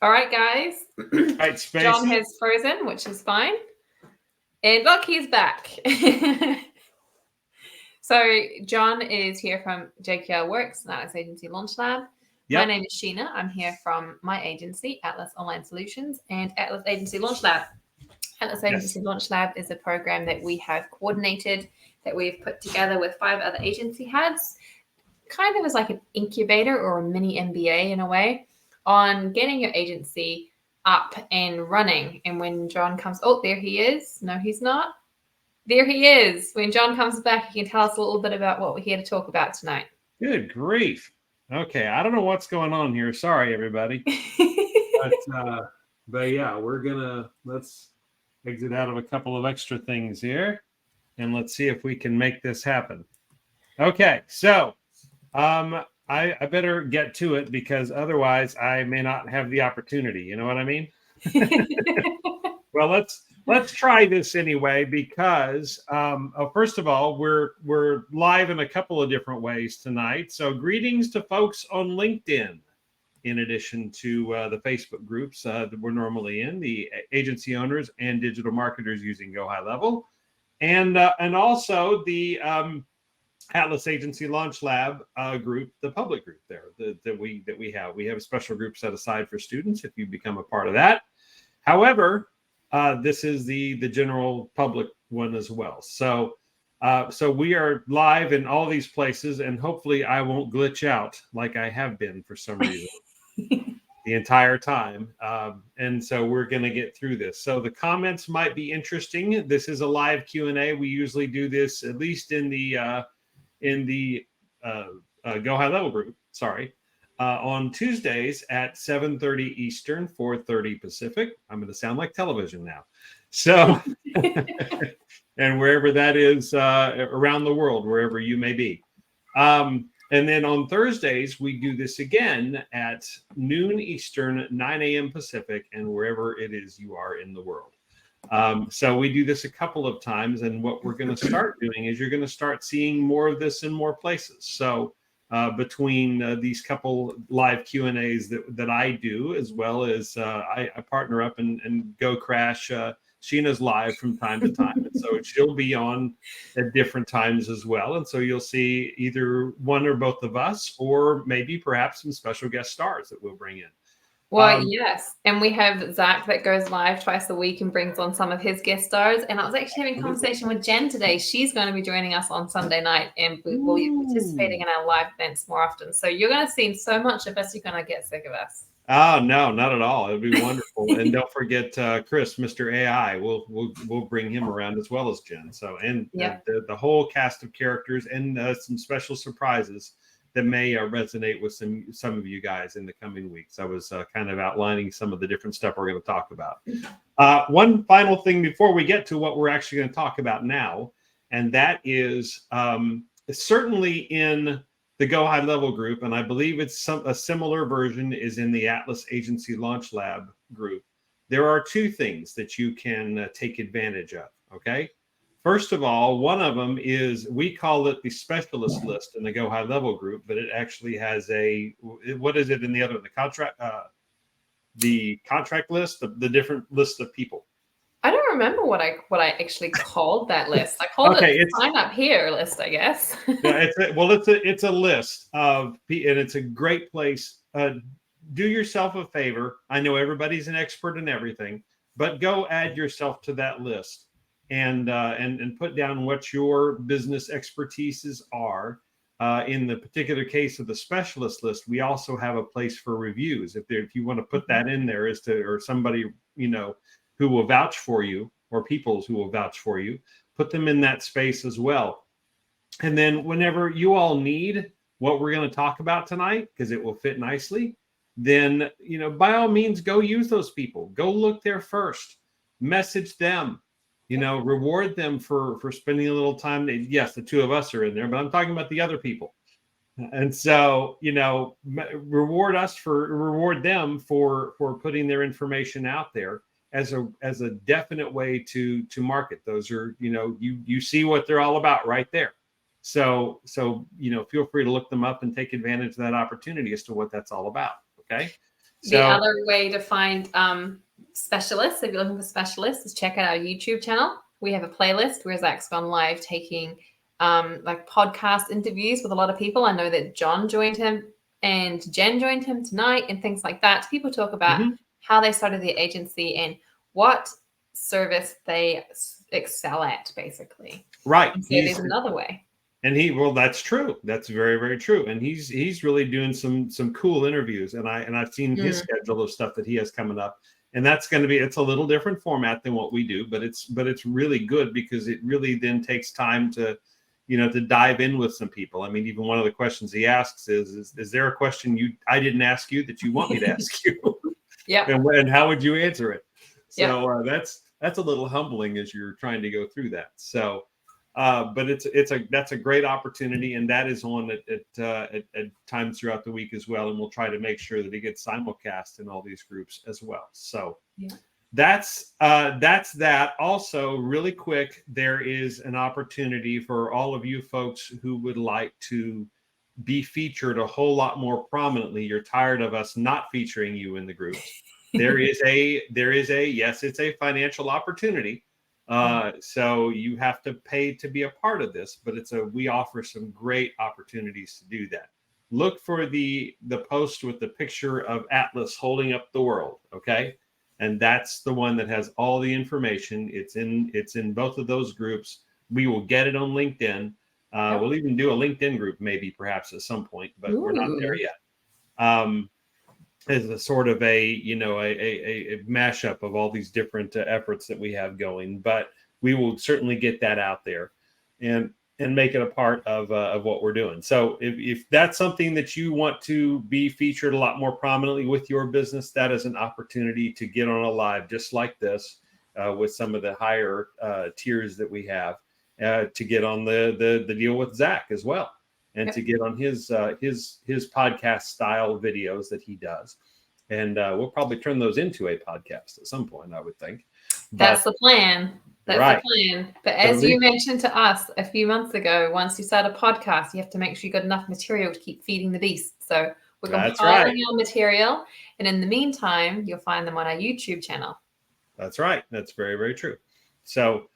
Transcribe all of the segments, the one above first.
All right, guys. Right, John Spacey. has frozen, which is fine. And look, he's back. So John is here from JQL Works, Atlas Agency Launch Lab. My Yep. name is Sheena. I'm here from my agency, Atlas Online Solutions, and Atlas Agency Launch Lab. Atlas Yes. Agency Launch Lab is a program that we have coordinated, that we've put together with 5 other agency heads, kind of as like an incubator or a mini MBA in a way, on getting your agency up and running. And when John comes, oh, there he is. No, he's not. There he is. When John comes back, he can tell us a little bit about what we're here to talk about tonight. Good grief. Okay, I don't know what's going on here. Sorry, everybody. But yeah, let's exit out of a couple of extra things here, and let's see if we can make this happen. Okay, so I better get to it because otherwise I may not have the opportunity. You know what I mean? Well, let's try this anyway because first of all, we're live in a couple of different ways tonight. So greetings to folks on LinkedIn, in addition to the Facebook groups that we're normally in, the agency owners and digital marketers using Go High Level, and also the Atlas Agency Launch Lab group, the public group there that we have. We have a special group set aside for students if you become a part of that. However, this is the general public one as well. So we are live in all these places, and hopefully I won't glitch out like I have been for some reason the entire time. And so we're going to get through this. So the comments might be interesting. This is a live Q&A. We usually do this at least in the Go High Level group. Sorry. On Tuesdays at 7:30 Eastern, 4:30 Pacific. I'm going to sound like television now. So, and wherever that is around the world, wherever you may be. And then on Thursdays, we do this again at noon Eastern, 9 a.m. Pacific, and wherever it is you are in the world. So we do this a couple of times, and what we're going to start doing is you're going to start seeing more of this in more places. So between these couple live Q&As that I do, as well as I partner up and go crash Sheena's live from time to time. And so she'll be on at different times as well. And so you'll see either one or both of us, or maybe perhaps some special guest stars that we'll bring in. Well, yes. And we have Zach that goes live twice a week and brings on some of his guest stars. And I was actually having a conversation with Jen today. She's going to be joining us on Sunday night, and we will be participating in our live events more often. So you're going to see so much of us, you're going to get sick of us. Oh, no, not at all. It'll be wonderful. And don't forget Chris, Mr. AI. We'll bring him around as well as Jen. So, and the whole cast of characters, and some special surprises that may resonate with some of you guys in the coming weeks. I was kind of outlining some of the different stuff we're going to talk about. One final thing before we get to what we're actually going to talk about now, and that is certainly in the Go High Level group, and I believe it's a similar version is in the Atlas Agency Launch Lab group. There are two things that you can take advantage of, okay? First of all, one of them is, we call it the specialist list in the Go High Level group, but it actually has what is it in the other, the contract list, the different list of people. I don't remember what I actually called that list. I called it sign up here list, I guess. It's a list of, and it's a great place. Do yourself a favor. I know everybody's an expert in everything, but go add yourself to that list and put down what your business expertises are. In the particular case of the specialist list, we also have a place for reviews. If you want to put that in there or somebody, who will vouch for you, or peoples who will vouch for you, put them in that space as well. And then whenever you all need what we're going to talk about tonight, because it will fit nicely, then, by all means, go use those people. Go look there first. Message them. Reward them for spending a little time. Yes, the two of us are in there, but I'm talking about the other people. And so, reward them for putting their information out there as a definite way to market. Those are, you see what they're all about right there. So feel free to look them up and take advantage of that opportunity as to what that's all about. Okay. The other way to find specialists, if you're looking for specialists, is check out our YouTube channel. We have a playlist where Zach's gone live taking like podcast interviews with a lot of people. I know that John joined him and Jen joined him tonight and things like that. People talk about how they started the agency and what service they excel at, basically. Right. And so there's another way. And that's true. That's very, very true. And he's really doing some cool interviews. And I've seen his schedule of stuff that he has coming up. And that's going to be, it's a little different format than what we do, but it's really good because it really then takes time to, to dive in with some people. I mean, even one of the questions he asks is there a question I didn't ask you that you want me to ask you? Yeah. And how would you answer it? So that's a little humbling as you're trying to go through that. So, but that's a great opportunity, and that is on at times throughout the week as well. And we'll try to make sure that it gets simulcast in all these groups as well. So that's that. Also, really quick, there is an opportunity for all of you folks who would like to be featured a whole lot more prominently. You're tired of us not featuring you in the groups. There is a yes, it's a financial opportunity. So you have to pay to be a part of this, but we offer some great opportunities to do that. Look for the post with the picture of Atlas holding up the world. Okay. And that's the one that has all the information. It's in both of those groups. We will get it on LinkedIn. We'll even do a LinkedIn group, maybe perhaps at some point, but we're not there yet. As a sort of a mashup of all these different efforts that we have going, but we will certainly get that out there and make it a part of what we're doing. So if that's something that you want to be featured a lot more prominently with your business, that is an opportunity to get on a live just like this with some of the higher tiers that we have to get on the deal with Zach as well. And to get on his podcast style videos that he does. And we'll probably turn those into a podcast at some point, I would think. That's the plan. That's the plan. But as you mentioned to us a few months ago, once you start a podcast, you have to make sure you got enough material to keep feeding the beast. So we're compiling our material. And in the meantime, you'll find them on our YouTube channel. That's right. That's very, very true. So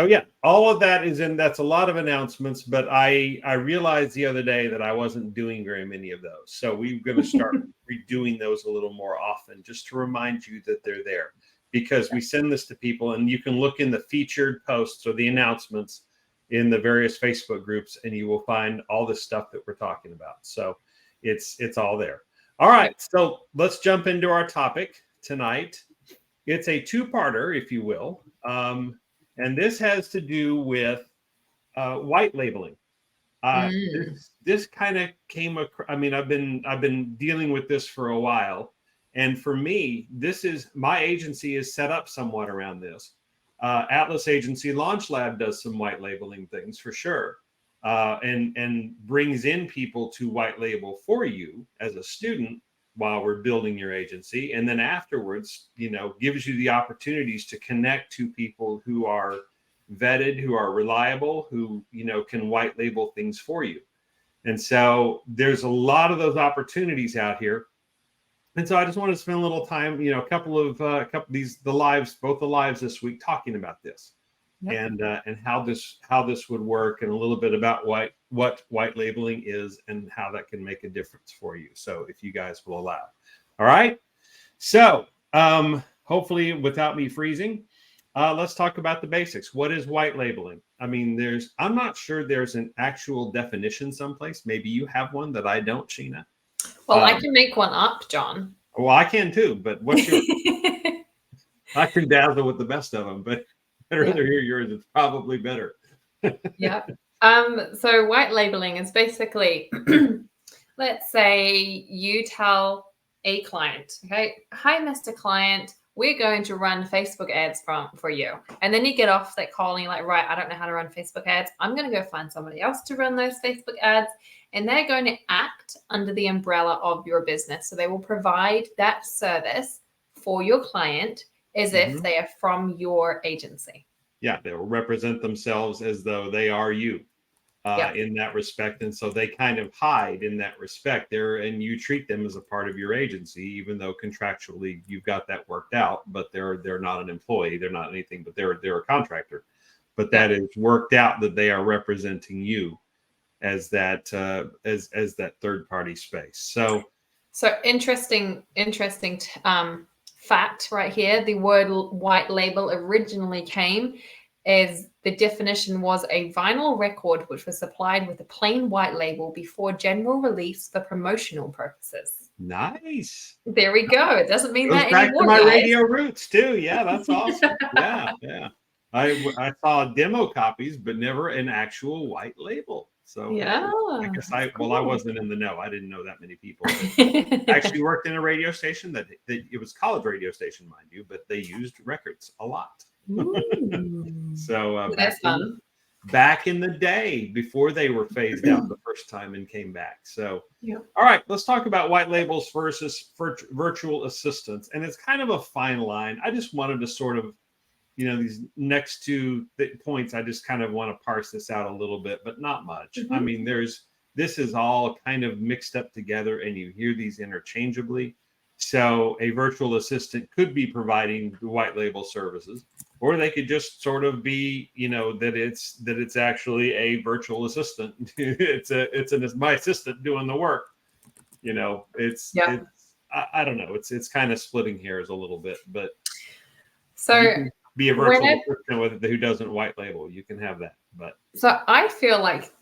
yeah, all of that that's a lot of announcements, but I realized the other day that I wasn't doing very many of those. So we're going to start redoing those a little more often just to remind you that they're there, because we send this to people and you can look in the featured posts or the announcements in the various Facebook groups and you will find all the stuff that we're talking about. So it's all there. All right. So let's jump into our topic tonight. It's a two-parter, if you will. And this has to do with white labeling. This kind of came across. I mean, I've been dealing with this for a while, and for me, my agency is set up somewhat around this. Atlas Agency Launch Lab does some white labeling things for sure, and brings in people to white label for you as a student while we're building your agency. And then afterwards, gives you the opportunities to connect to people who are vetted, who are reliable, who, can white label things for you. And so there's a lot of those opportunities out here. And so I just want to spend a little time, both the lives this week talking about this and how this would work, and a little bit about what white labeling is and how that can make a difference for you. So if you guys will allow. All right. So hopefully without me freezing, let's talk about the basics. What is white labeling? I mean, I'm not sure there's an actual definition someplace. Maybe you have one that I don't, Sheena. Well, I can make one up, John. Well, I can too, but what's your... I can dazzle with the best of them, but I'd rather hear yours. It's probably better. Yeah. So white labeling is basically, let's say you tell a client, okay, hi, Mr. Client, we're going to run Facebook ads for you. And then you get off that call and you're like, right, I don't know how to run Facebook ads. I'm going to go find somebody else to run those Facebook ads. And they're going to act under the umbrella of your business. So they will provide that service for your client as if they are from your agency. Yeah, they will represent themselves as though they are you. Yeah. in that respect, and so they kind of hide in that respect there, and you treat them as a part of your agency, even though contractually you've got that worked out. But they're not an employee, they're not anything, but they're a contractor. But that is worked out that they are representing you as that as that third party space. So interesting fact right here. The word white label originally came as the definition was a vinyl record which was supplied with a plain white label before general release for promotional purposes. Nice. There we go. It doesn't mean Goes that back anymore, to my guys. radio roots too. Yeah, that's awesome. Yeah. I saw demo copies, but never an actual white label. So yeah, I guess cool. I wasn't in the know. I didn't know that many people. I actually worked in a radio station that it was college radio station, mind you, but they used records a lot. So that's fun. Back in the day before they were phased out the first time and came back. So, all right, let's talk about white labels versus virtual assistants. And it's kind of a fine line. I just wanted to sort of, these next two points, I just kind of want to parse this out a little bit, but not much. I mean, this is all kind of mixed up together and you hear these interchangeably. So a virtual assistant could be providing the white label services, or they could just sort of be, that it's actually a virtual assistant. it's my assistant doing the work. I don't know. It's kind of splitting hairs a little bit, but so you can be a virtual assistant with who doesn't white label. You can have that, but so I feel like.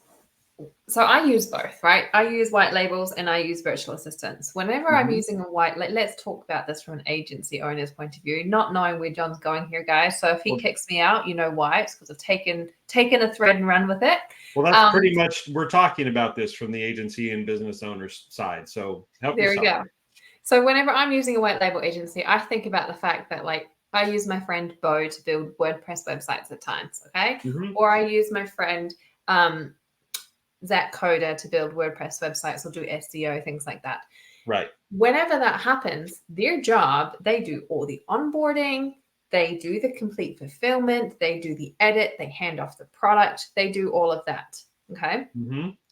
So I use both, right? I use white labels and I use virtual assistants. Whenever I'm using a let's talk about this from an agency owner's point of view, not knowing where John's going here, guys. So if he kicks me out, you know why? It's because I've taken a thread and run with it. Well, that's pretty much, we're talking about this from the agency and business owner's side. So help there yourself. we go. So whenever I'm using a white label agency, I think about the fact that I use my friend Bo to build WordPress websites at times, okay? Or I use my friend Zach Coder to build WordPress websites or do SEO, things like that. Right. Whenever that happens, their job, they do all the onboarding, they do the complete fulfillment, they do the edit, they hand off the product, they do all of that. Okay.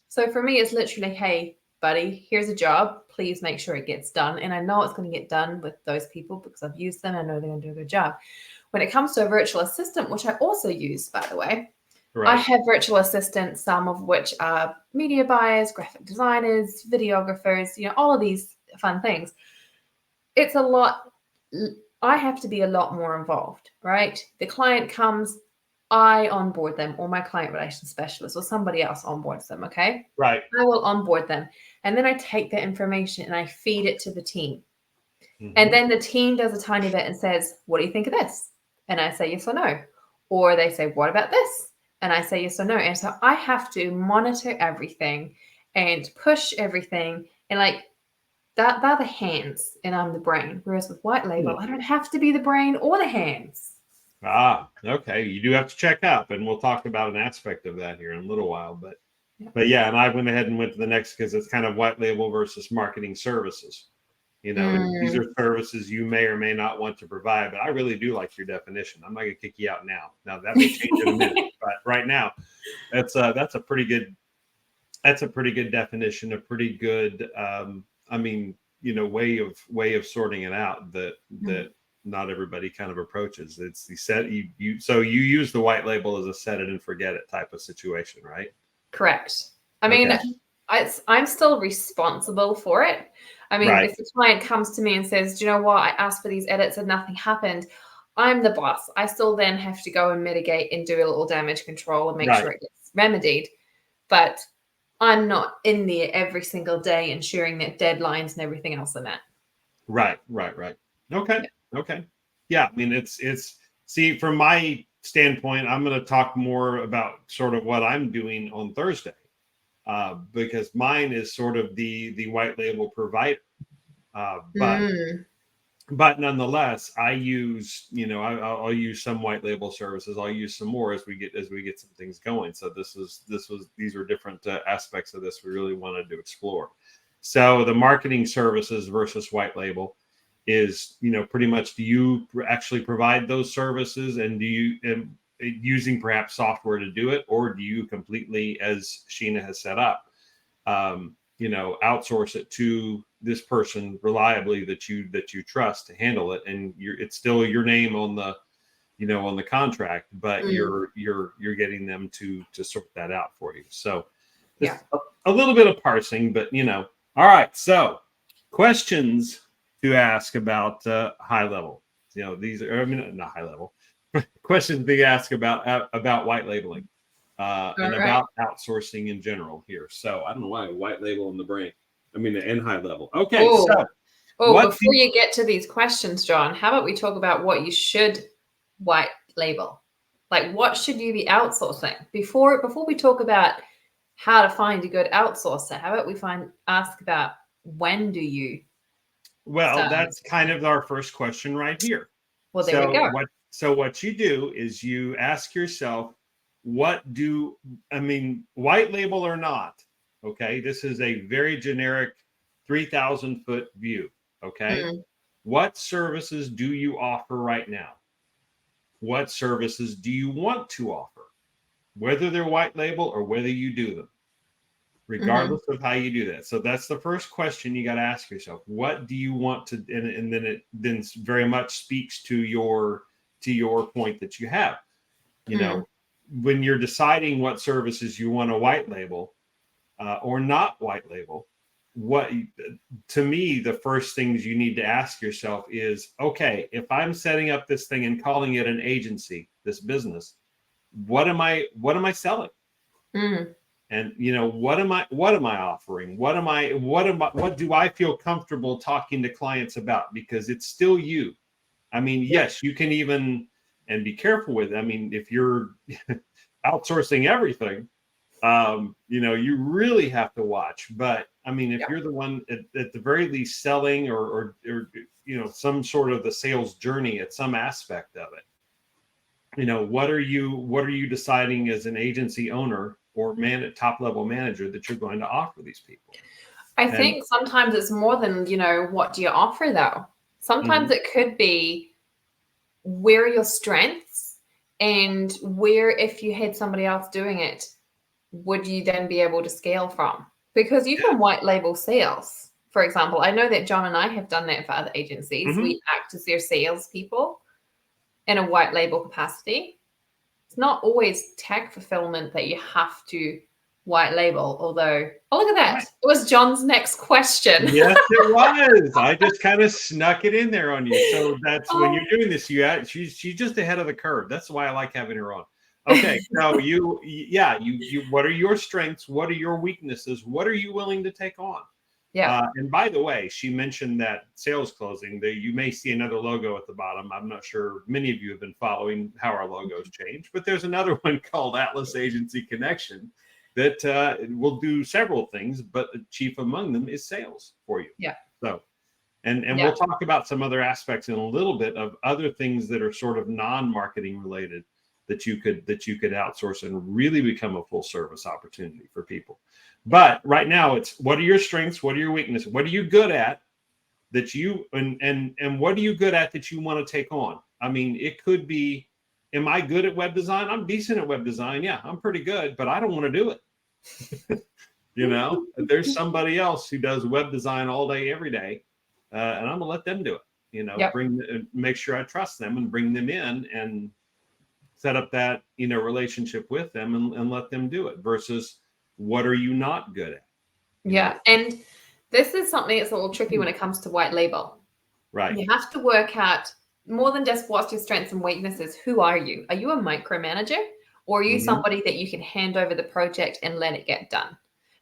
So for me, it's literally, hey, buddy, here's a job. Please make sure it gets done. And I know it's going to get done with those people because I've used them. I know they're going to do a good job. When it comes to a virtual assistant, which I also use, by the way, I have virtual assistants, some of which are media buyers, graphic designers, videographers, all of these fun things. It's a lot. I have to be a lot more involved, right? The client comes, I onboard them, or my client relations specialist or somebody else onboards them, okay? Right. I will onboard them. And then I take that information and I feed it to the team. And then the team does a tiny bit and says, what do you think of this? And I say yes or no. Or they say, what about this? And I say yes or no. And so I have to monitor everything and push everything. And they're the hands and I'm the brain. Whereas with white label, I don't have to be the brain or the hands. Okay. You do have to check up, and we'll talk about an aspect of that here in a little while. But yeah, and I went ahead and went to the next because it's kind of white label versus marketing services. These are services you may or may not want to provide, but I really do like your definition. I'm not going to kick you out now. Now that may change in a minute, but right now, that's a pretty good definition. A pretty good, way of sorting it out that not everybody kind of approaches. It's the set you use the white label as a set it and forget it type of situation, right? Correct. I mean, I'm still responsible for it. I mean, if the client comes to me and says, do you know what, I asked for these edits and nothing happened, I'm the boss. I still then have to go and mitigate and do a little damage control and make sure it gets remedied. But I'm not in there every single day ensuring that deadlines and everything else are met. Right. Okay. Yeah. I mean, it's see, from my standpoint, I'm going to talk more about sort of what I'm doing on Thursday. Because mine is sort of the white label provider, but nonetheless, I use I'll use some white label services. I'll use some more as we get some things going. So these are different aspects of this we really wanted to explore. So the marketing services versus white label is pretty much, do you actually provide those services, and using perhaps software to do it, or do you completely, as Sheena has set up, outsource it to this person reliably that you trust to handle it, and it's still your name on the on the contract, but you're getting them to sort that out for you. So a little bit of parsing, but all right. So questions to ask about high level. These are, I mean, not high level. Questions to ask about white labeling and about outsourcing in general here. So I don't know why white label in the brain. I mean, and high level. Okay. Before you get to these questions, John, how about we talk about what you should white label? Like, what should you be outsourcing? Before we talk about how to find a good outsourcer, how about we ask about when do you? Well, that's kind of our first question right here. Well, there we go. What you do is you ask yourself, white label or not? Okay, this is a very generic 3,000-foot view. Okay, what services do you offer right now? What services do you want to offer? Whether they're white label or whether you do them, regardless of how you do that. So that's the first question you got to ask yourself. What do you want to, and then it very much speaks to your point that you have. When you're deciding what services you want to white label or not white label, to me, the first things you need to ask yourself is, okay, if I'm setting up this thing and calling it an agency, this business, what am I selling? And what am I offering? What do I feel comfortable talking to clients about? Because it's still you. I mean, yes, you can even, and be careful with it. I mean, if you're outsourcing everything, you really have to watch. But I mean, if you're the one at the very least selling or some sort of the sales journey at some aspect of it, what are you deciding as an agency owner or top level manager that you're going to offer these people? I think sometimes it's more than, what do you offer though? Sometimes it could be, where are your strengths, and where, if you had somebody else doing it, would you then be able to scale from? Because you can white label sales. For example, I know that John and I have done that for other agencies. We act as their salespeople in a white label capacity. It's not always tech fulfillment that you have to white label, although, oh, look at that. It was John's next question. Yes, it was. I just kind of snuck it in there on you. So that's when you're doing this, she's just ahead of the curve. That's why I like having her on. Okay, so you what are your strengths? What are your weaknesses? What are you willing to take on? Yeah. And by the way, she mentioned that sales closing. You may see another logo at the bottom. I'm not sure many of you have been following how our logos change, but there's another one called Atlas Agency Connection that will do several things, but the chief among them is sales for you. Yeah. So, and we'll talk about some other aspects in a little bit of other things that are sort of non-marketing related that you could outsource and really become a full service opportunity for people. But right now it's, what are your strengths? What are your weaknesses? What are you good at that you, and what are you good at that you want to take on? I mean, it could be, am I good at web design? I'm decent at web design. Yeah, I'm pretty good, but I don't want to do it. There's somebody else who does web design all day, every day. And I'm gonna let them do it, make sure I trust them and bring them in and set up that, relationship with them and let them do it, versus what are you not good at? Yeah. And this is something that's a little tricky when it comes to white label. Right. You have to work out more than just what's your strengths and weaknesses. Who are you? Are you a micromanager, or are you somebody that you can hand over the project and let it get done?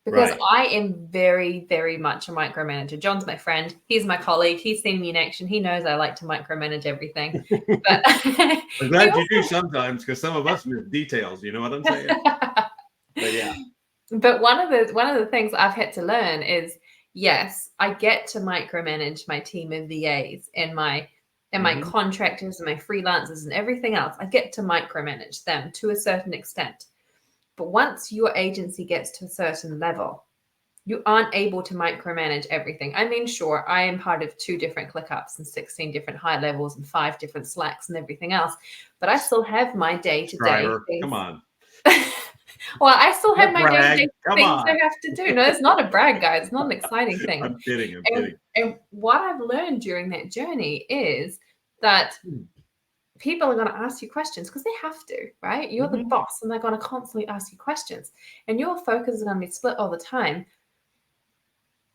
Because I am very, very much a micromanager. John's my friend. He's my colleague. He's seen me in action. He knows I like to micromanage everything. But I'm glad you do sometimes, because some of us miss details. You know what I'm saying? But yeah. But one of the things I've had to learn is, yes, I get to micromanage my team of VAs and my contractors and my freelancers and everything else. I get to micromanage them to a certain extent. But once your agency gets to a certain level, you aren't able to micromanage everything. I mean, sure, I am part of 2 different ClickUps and 16 different high levels and 5 different Slacks and everything else, but I still have my day-to-day Striver, things. come on. Well, I still have Don't my brag. day-to-day Come things I on. have to do. No, it's not a brag, guys. It's not an exciting thing. I'm kidding. I'm And, kidding. and what I've learned during that journey is that people are going to ask you questions because they have to, right? You're the boss and they're going to constantly ask you questions. And your focus is going to be split all the time.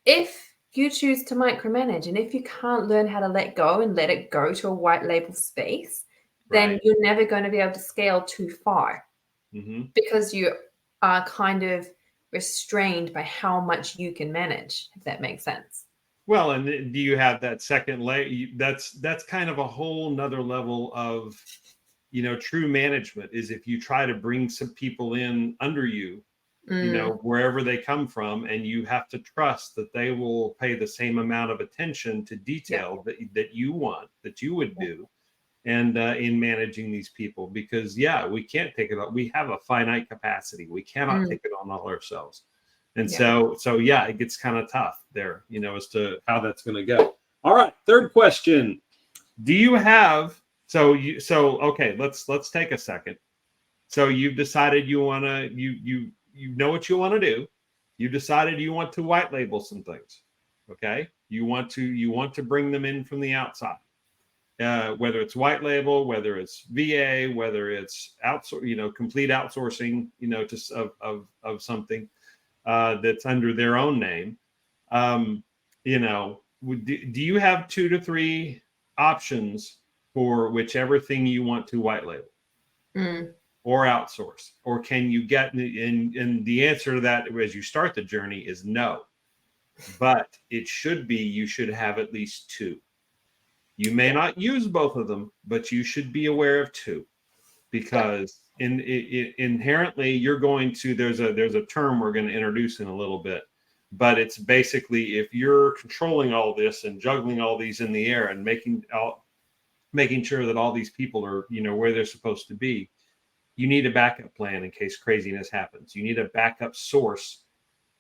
If you choose to micromanage and if you can't learn how to let go and let it go to a white label space, then Right. you're never going to be able to scale too far because you are kind of restrained by how much you can manage, if that makes sense. Well, and do you have that second layer? That's kind of a whole nother level of, true management is if you try to bring some people in under you, wherever they come from, and you have to trust that they will pay the same amount of attention to detail that you want, that you would do. And in managing these people, because we can't take it all. We have a finite capacity. We cannot take it on all ourselves. And so it gets kind of tough there, as to how that's going to go. All right. Third question. Do you have, okay, let's take a second. So you've decided you want to, you know what you want to do. You decided you want to white label some things. Okay. You want to bring them in from the outside. Whether it's white label, whether it's VA, whether it's outsource, complete outsourcing, of something that's under their own name. Do you have 2 to 3 options for whichever thing you want to white label or outsource, or can you get? And the answer to that, as you start the journey, is no. But it should be. You should have at least 2. You may not use both of them, but you should be aware of 2, because inherently you're going to, there's a term we're going to introduce in a little bit, but it's basically if you're controlling all this and juggling all these in the air and making sure that all these people are, where they're supposed to be, you need a backup plan in case craziness happens. You need a backup source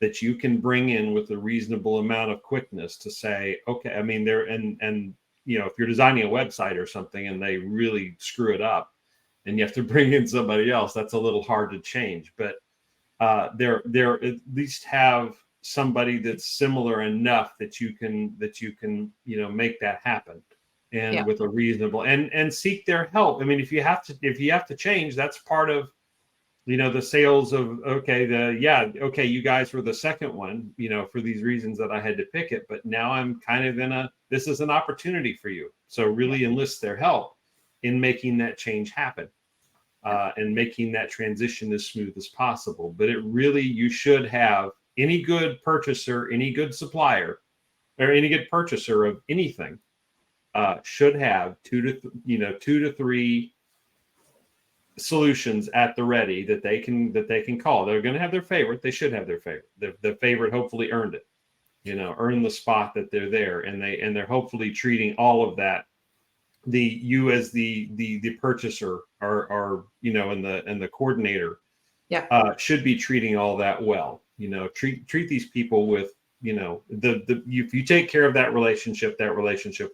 that you can bring in with a reasonable amount of quickness to say, okay, I mean, if you're designing a website or something and they really screw it up and you have to bring in somebody else, that's a little hard to change. But they're at least have somebody that's similar enough that you can make that happen, and with a reasonable and seek their help. I mean, if you have to change, that's part of the sales of, you guys were the second one, for these reasons that I had to pick it, but now I'm kind of this is an opportunity for you. So really enlist their help in making that change happen, and making that transition as smooth as possible. But you should have any good purchaser, any good supplier, or any good purchaser of anything, should have 2 to 3 solutions at the ready that they can call. They're going to have their favorite. They should have their favorite. The favorite hopefully earned it, earned the spot that they're there, and they're hopefully treating all of that. You as the purchaser are and the coordinator should be treating all that well. Treat these people with if you take care of that relationship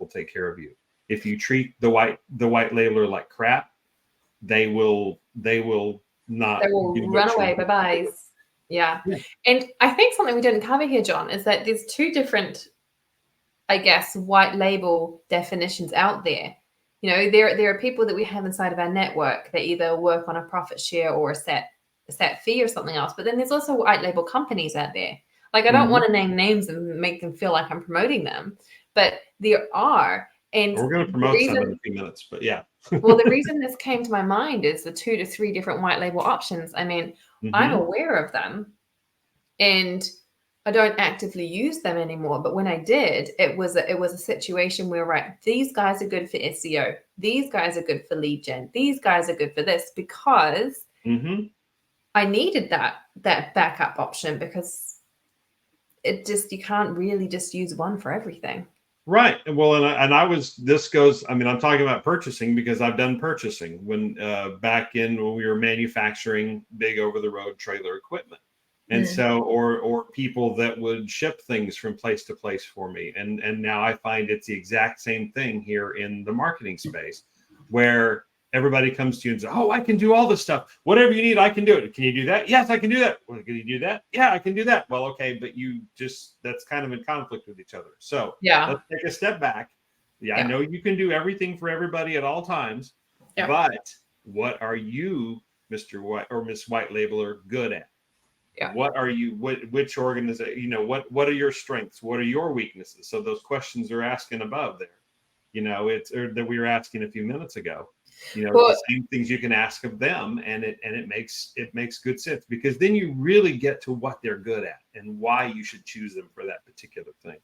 will take care of you. If you treat the white labeler like crap, they will not. They will run away. Bye-byes. Yeah. And I think something we didn't cover here, John, is that there's 2 different, I guess, white label definitions out there. There are people that we have inside of our network that either work on a profit share or a set fee or something else. But then there's also white label companies out there. Like, I don't want to name names and make them feel like I'm promoting them, but there are. And we're going to promote some in a few minutes, but yeah. Well, the reason this came to my mind is the 2 to 3 different white label options. I mean, I'm aware of them and I don't actively use them anymore. But when I did, it was a situation where, these guys are good for SEO. These guys are good for lead gen. These guys are good for this, because I needed that backup option, because you can't really just use one for everything. Right. Well, I'm talking about purchasing because I've done purchasing back when we were manufacturing big over the road trailer equipment. And so, or people that would ship things from place to place for me. And now I find it's the exact same thing here in the marketing space, where everybody comes to you and says, "Oh, I can do all this stuff. Whatever you need, I can do it. Can you do that? Yes, I can do that. Well, can you do that? Yeah, I can do that. Well, okay, but that's kind of in conflict with each other. So let's take a step back. Yeah, I know you can do everything for everybody at all times, but what are you, Mr. White or Miss White Labeler, good at? What are you, which organization, what are your strengths? What are your weaknesses? So those questions are asking above there, that we were asking a few minutes ago, the same things you can ask of them, and it makes good sense, because then you really get to what they're good at and why you should choose them for that particular thing.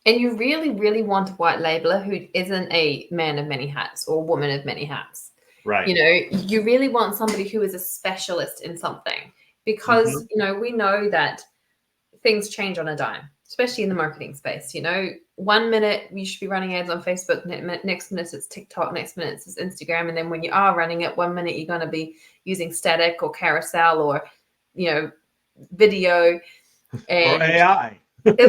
And you really, really want a white labeler who isn't a man of many hats or woman of many hats. Right. You really want somebody who is a specialist in something, because, we know that things change on a dime, especially in the marketing space. 1 minute you should be running ads on Facebook, next minute it's TikTok, next minute it's Instagram. And then when you are running it, 1 minute you're going to be using static or carousel or, video and or AI.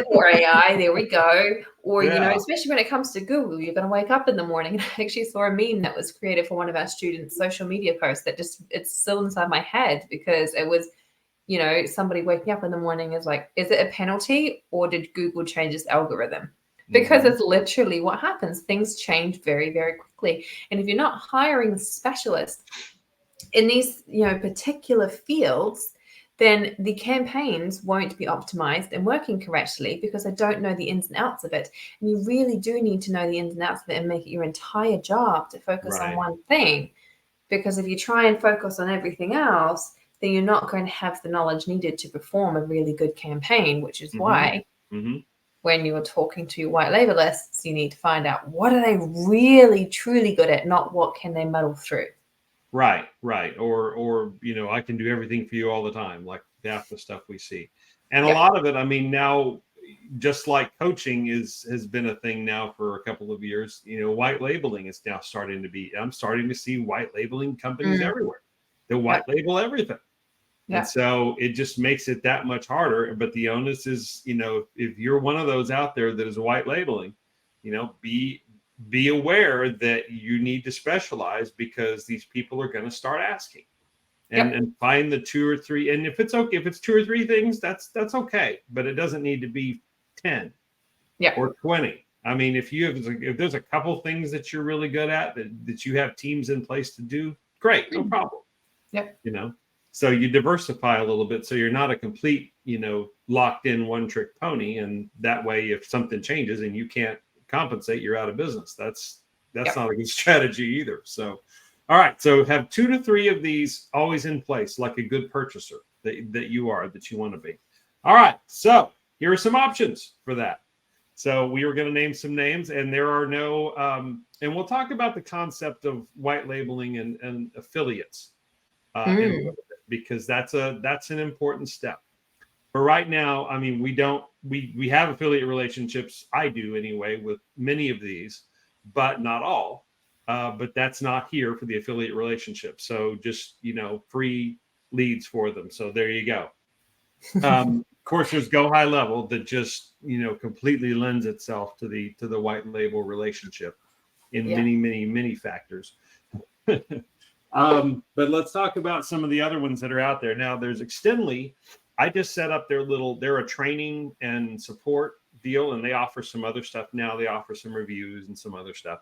Or AI, there we go. Or, especially when it comes to Google, you're going to wake up in the morning. I actually saw a meme that was created for one of our students' social media posts that it's still inside my head, because it was, somebody waking up in the morning is like, is it a penalty or did Google change its algorithm? Because it's literally what happens. Things change very, very quickly. And if you're not hiring a specialist in these, particular fields, then the campaigns won't be optimized and working correctly, because they don't know the ins and outs of it. And you really do need to know the ins and outs of it and make it your entire job to focus on one thing. Because if you try and focus on everything else, then you're not going to have the knowledge needed to perform a really good campaign, which is why when you're talking to your white labelists, you need to find out what are they really, truly good at, not what can they muddle through. Right. Or I can do everything for you all the time, like half the stuff we see. And a lot of it, now, just like coaching has been a thing now for a couple of years, white labeling is now I'm starting to see white labeling companies everywhere. They white label everything. And so it just makes it that much harder. But the onus is, if you're one of those out there that is white labeling, be aware that you need to specialize, because these people are going to start asking, and find the 2 or 3. And if it's okay, if it's 2 or 3 things, that's okay, but it doesn't need to be 10 or 20. If there's a couple things that you're really good at that you have teams in place to do, great, no problem. So you diversify a little bit, so you're not a complete, locked in one trick pony. And that way, if something changes and you can't compensate, you're out of business. That's not a good strategy either. So, all right. So have 2 to 3 of these always in place, like a good purchaser that you want to be. All right. So here are some options for that. So we were going to name some names, and there are no, and we'll talk about the concept of white labeling and affiliates, because that's an important step. But right now, we have affiliate relationships. I do anyway, with many of these, but not all. But that's not here for the affiliate relationship. So just, free leads for them. So there you go. Of course, there's Go High Level that just, completely lends itself to the white label relationship in many, many, many factors. But let's talk about some of the other ones that are out there. Now, there's Extendly. I just set up they're a training and support deal, and they offer some other stuff now. They offer some reviews and some other stuff.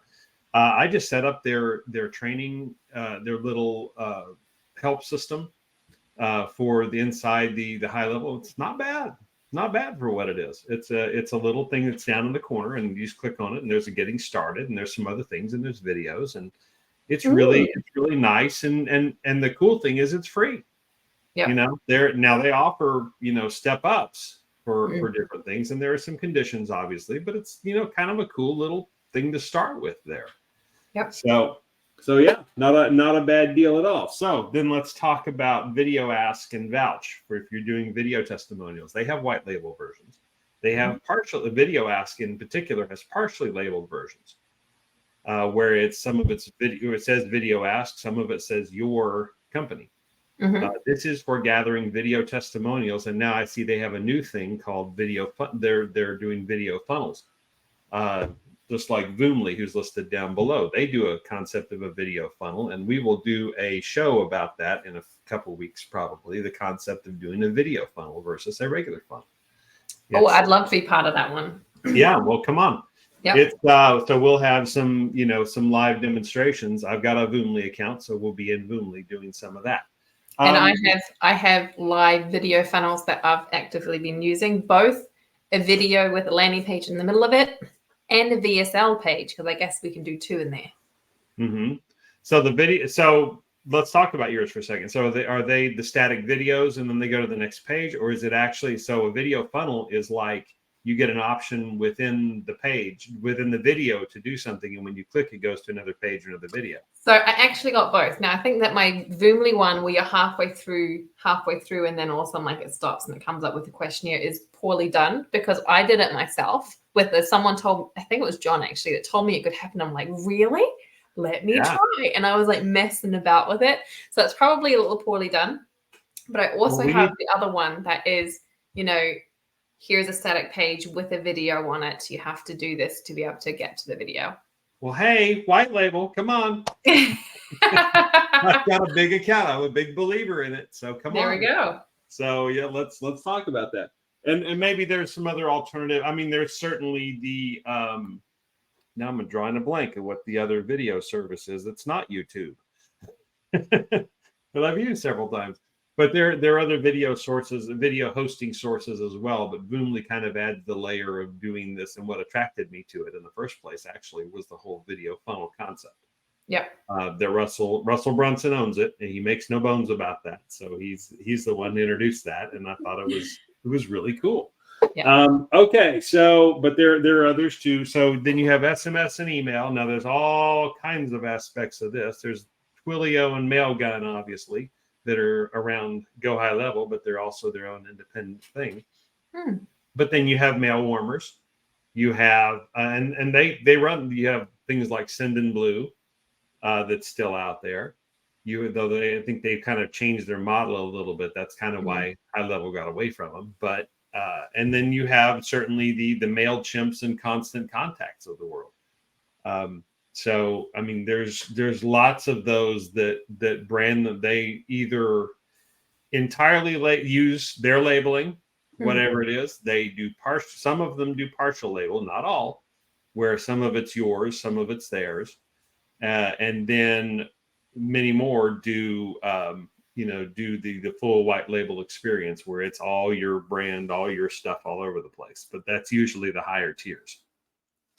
I just set up their training, their little help system for the inside the high level. It's not bad for what it is. It's a little thing that's down in the corner, and you just click on it, and there's a getting started, and there's some other things, and there's videos, and it's really nice. And the cool thing is it's free. They offer, step ups for different things. And there are some conditions, obviously, but it's, kind of a cool little thing to start with there. So yeah, not a bad deal at all. So then let's talk about Video Ask and Vouch for if you're doing video testimonials. They have white label versions. They have Video Ask in particular has partially labeled versions, where some of it's video, it says Video Ask, some of it says your company. This is for gathering video testimonials, and now I see they have a new thing called video. They're doing video funnels, just like Voomly, who's listed down below. They do a concept of a video funnel, and we will do a show about that in a couple weeks, probably. The concept of doing a video funnel versus a regular funnel. Oh, I'd love to be part of that one. Yeah, well, come on. Yep. It's so we'll have some, some live demonstrations. I've got a Voomly account, so we'll be in Voomly doing some of that. And I have live video funnels that I've actively been using, both a video with a landing page in the middle of it and a VSL page, because I guess we can do 2 in there. So the video. So let's talk about yours for a second. So are they the static videos and then they go to the next page, or is it actually, so a video funnel is like you get an option within the page, within the video to do something, and when you click, it goes to another page or another video? So I actually got both. Now I think that my Voomly one, where you're halfway through, and then all of a sudden it stops and it comes up with a questionnaire, is poorly done, because I did it myself with someone told, I think it was John actually, that told me it could happen. I'm like, really? Let me try. And I was like messing about with it. So it's probably a little poorly done. But I also have the other one that is, here's a static page with a video on it. You have to do this to be able to get to the video. Well, hey, white label, come on. I've got a big account. I'm a big believer in it. So come on. There we go. So yeah, let's talk about that. And maybe there's some other alternative. I mean, there's certainly the now I'm drawing a blank of what the other video service is. It's not YouTube. But I've used several times. But there are other video sources, video hosting sources as well. But Voomly kind of adds the layer of doing this. And what attracted me to it in the first place actually was the whole video funnel concept. Yeah. That Russell Brunson owns it, and he makes no bones about that. So he's the one who introduced that, and I thought it was really cool. Yeah. Okay, so but there are others too. So then you have SMS and email. Now there's all kinds of aspects of this. There's Twilio and Mailgun, obviously, that are around Go High Level, but they're also their own independent thing. But then you have mail warmers. You have and they run. You have things like Sendinblue. That's still out there. I think they've kind of changed their model a little bit. That's kind of why High Level got away from them. But and then you have certainly the MailChimps and Constant Contacts of the world. So I mean, there's lots of those that brand that they either entirely use their labeling, whatever it is. They do partial. Some of them do partial label, not all, where some of it's yours, some of it's theirs. And then many more do the full white label experience, where it's all your brand, all your stuff all over the place. But that's usually the higher tiers.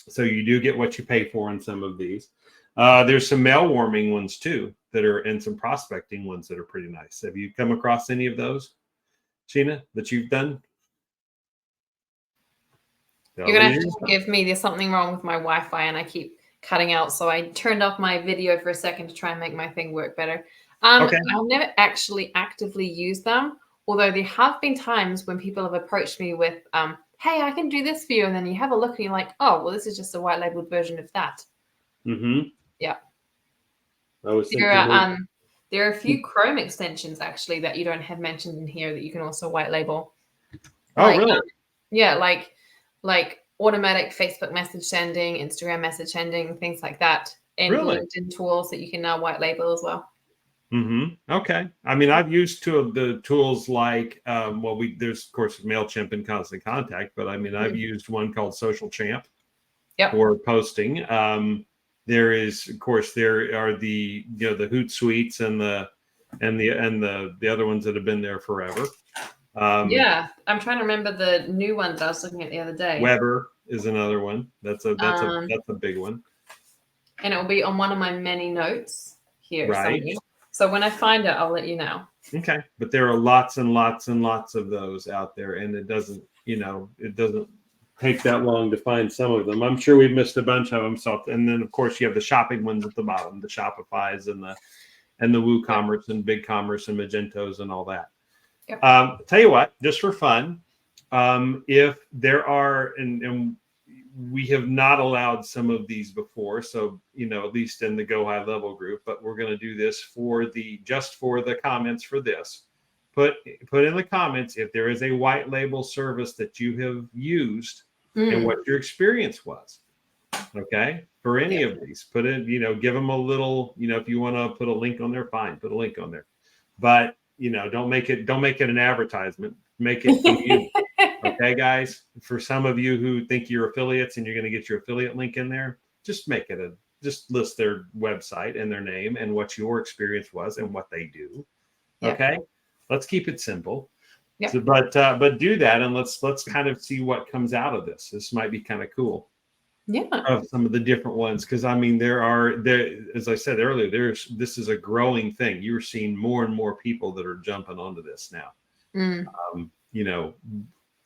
So you do get what you pay for in some of these. There's some mail warming ones too and some prospecting ones that are pretty nice. Have you come across any of those, Sheena, that you've done? You're gonna have to forgive me. There's something wrong with my Wi-Fi, and I keep cutting out, so I turned off my video for a second to try and make my thing work better. Okay. I've never actually actively used them, although there have been times when people have approached me with, hey, I can do this for you, and then you have a look and you're like, oh, well, this is just a white labeled version of that. Yeah. There are a few Chrome extensions actually that you don't have mentioned in here that you can also white label. Oh, really? Yeah, like automatic Facebook message sending, Instagram message sending, things like that, and LinkedIn tools that you can now white label as well. Okay. I mean, I've used two of the tools like, there's of course MailChimp and Constant Contact, but I mean, I've used one called Social Champ for posting. There is, of course, there are the Hootsuites and the other ones that have been there forever. Yeah, I'm trying to remember the new one that I was looking at the other day. Weber is another one. That's a big one. And it will be on one of my many notes here. Right. Somewhere. So when I find it, I'll let you know. Okay. But there are lots and lots and lots of those out there, and it doesn't take that long to find some of them. I'm sure we've missed a bunch of them. So, and then of course you have the shopping ones at the bottom, the Shopifys and the WooCommerce and BigCommerce and Magentos and all that. Yep. Tell you what, just for fun, if there are, and we have not allowed some of these before. So, at least in the Go High Level group, but we're going to do this just for the comments for this. Put in the comments if there is a white label service that you have used and what your experience was. Okay. For any of these, put in, give them a little, if you want to put a link on there, fine, put a link on there. But, don't make it an advertisement. Make it community. Okay, guys, for some of you who think you're affiliates and you're going to get your affiliate link in there, just just list their website and their name and what your experience was and what they do. Okay. Let's keep it simple. Yep. So, but do that, and let's kind of see what comes out of this. This might be kind of cool. Yeah. Of some of the different ones, because I mean, there, as I said earlier, this is a growing thing. You're seeing more and more people that are jumping onto this now.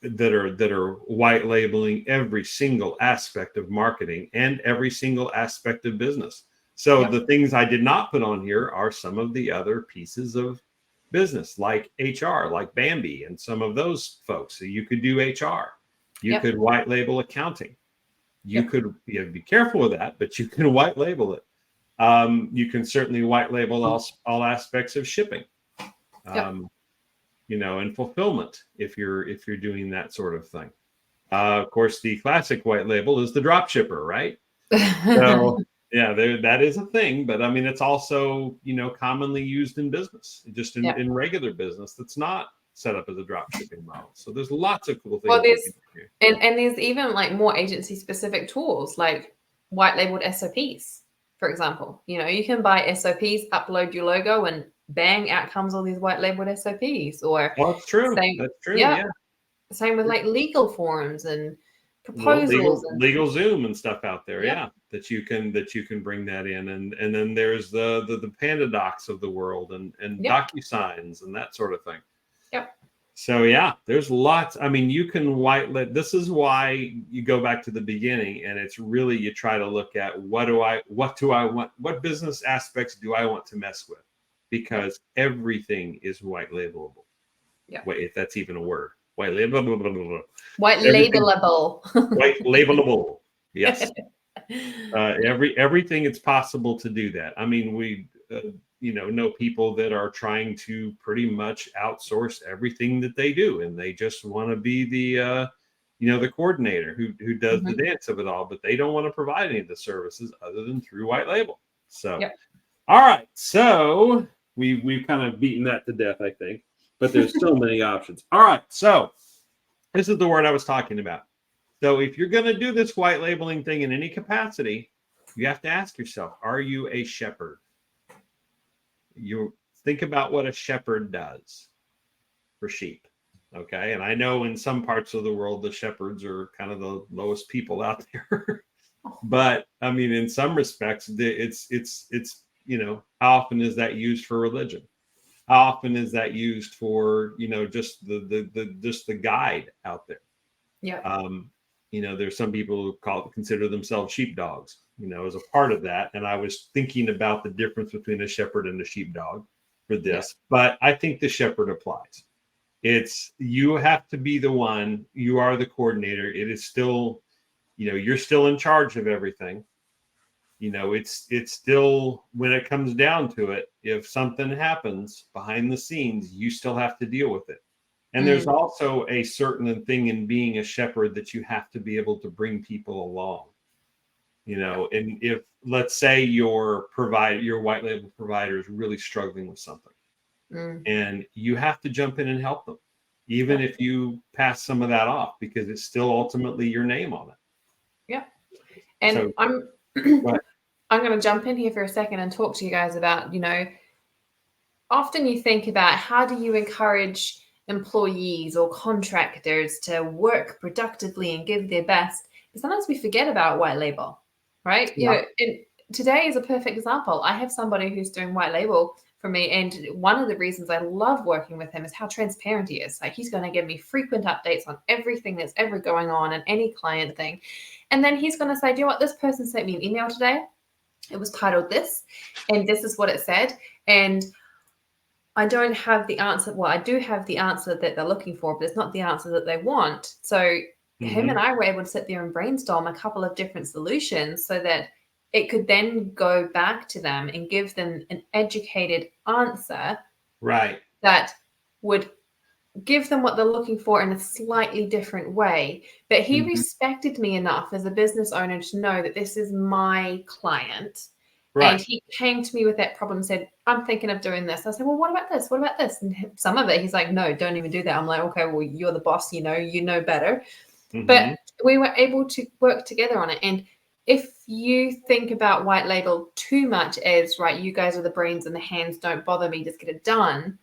That are white labeling every single aspect of marketing and every single aspect of business. So the things I did not put on here are some of the other pieces of business, like HR, like Bambi, and some of those folks. So you could do HR, you could white label accounting. You could be careful with that, but you can white label it. You can certainly white label all aspects of shipping, and fulfillment if you're doing that sort of thing. Of course, the classic white label is the drop shipper, right? So that is a thing, but I mean, it's also commonly used in business, just in regular business that's not set up as a drop shipping model. So there's lots of cool things. Well, there's even like more agency specific tools like white labeled SOPs, for example. You can buy SOPs, upload your logo, and bang, out comes all these white labeled SOPs. Or that's true. That's true. Yeah. Same with like legal forms and proposals, legal Zoom and stuff out there. Yeah, that you can bring that in, and then there's the Panda Docs of the world and DocuSigns and that sort of thing. Yep. So there's lots. I mean, you can this is why you go back to the beginning, and it's really, you try to look at what do I want, what business aspects do I want to mess with, because everything is white labelable. Yeah. Wait, if that's even a word. White labelable. White labelable. White labelable. Yes. Everything it's possible to do that. I mean, we know people that are trying to pretty much outsource everything that they do, and they just want to be the the coordinator who does the dance of it all, but they don't want to provide any of the services other than through white label. So all right, so we've kind of beaten that to death, I think, but there's so many options. All right, so this is the word I was talking about. So if you're going to do this white labeling thing in any capacity, you have to ask yourself, are you a shepherd? You think about what a shepherd does for sheep. Okay. And I know in some parts of the world, the shepherds are kind of the lowest people out there. But I mean, in some respects, it's how often is that used for religion? How often is that used for, just the guide out there? Yeah. There's some people who consider themselves sheepdogs, as a part of that. And I was thinking about the difference between a shepherd and a sheepdog for this, but I think the shepherd applies. You have to be the one, you are the coordinator. It is still, you're still in charge of everything. It's still, when it comes down to it, if something happens behind the scenes, you still have to deal with it. And there's also a certain thing in being a shepherd that you have to be able to bring people along, and if, let's say your white label provider is really struggling with something and you have to jump in and help them, even if you pass some of that off, because it's still ultimately your name on it. Yeah. And so, I'm going to jump in here for a second and talk to you guys about, often you think about how do you encourage employees or contractors to work productively and give their best. But sometimes we forget about white label, right? Yeah. And today is a perfect example. I have somebody who's doing white label for me, and one of the reasons I love working with him is how transparent he is. Like, he's going to give me frequent updates on everything that's ever going on and any client thing. And then he's going to say, do you know what? This person sent me an email today. It was titled this, and this is what it said. And I don't have the answer. Well, I do have the answer that they're looking for, but it's not the answer that they want. So him and I were able to sit there and brainstorm a couple of different solutions so that it could then go back to them and give them an educated answer Right. that would give them what they're looking for in a slightly different way. But he respected me enough as a business owner to know that this is my client. Right. And he came to me with that problem and said, I'm thinking of doing this. I said, well, what about this? What about this? And some of it, he's like, no, don't even do that. I'm like, okay, well, you're the boss, you know better. But we were able to work together on it. And if you think about white label too much as, right, you guys are the brains and the hands, don't bother me, just get it done,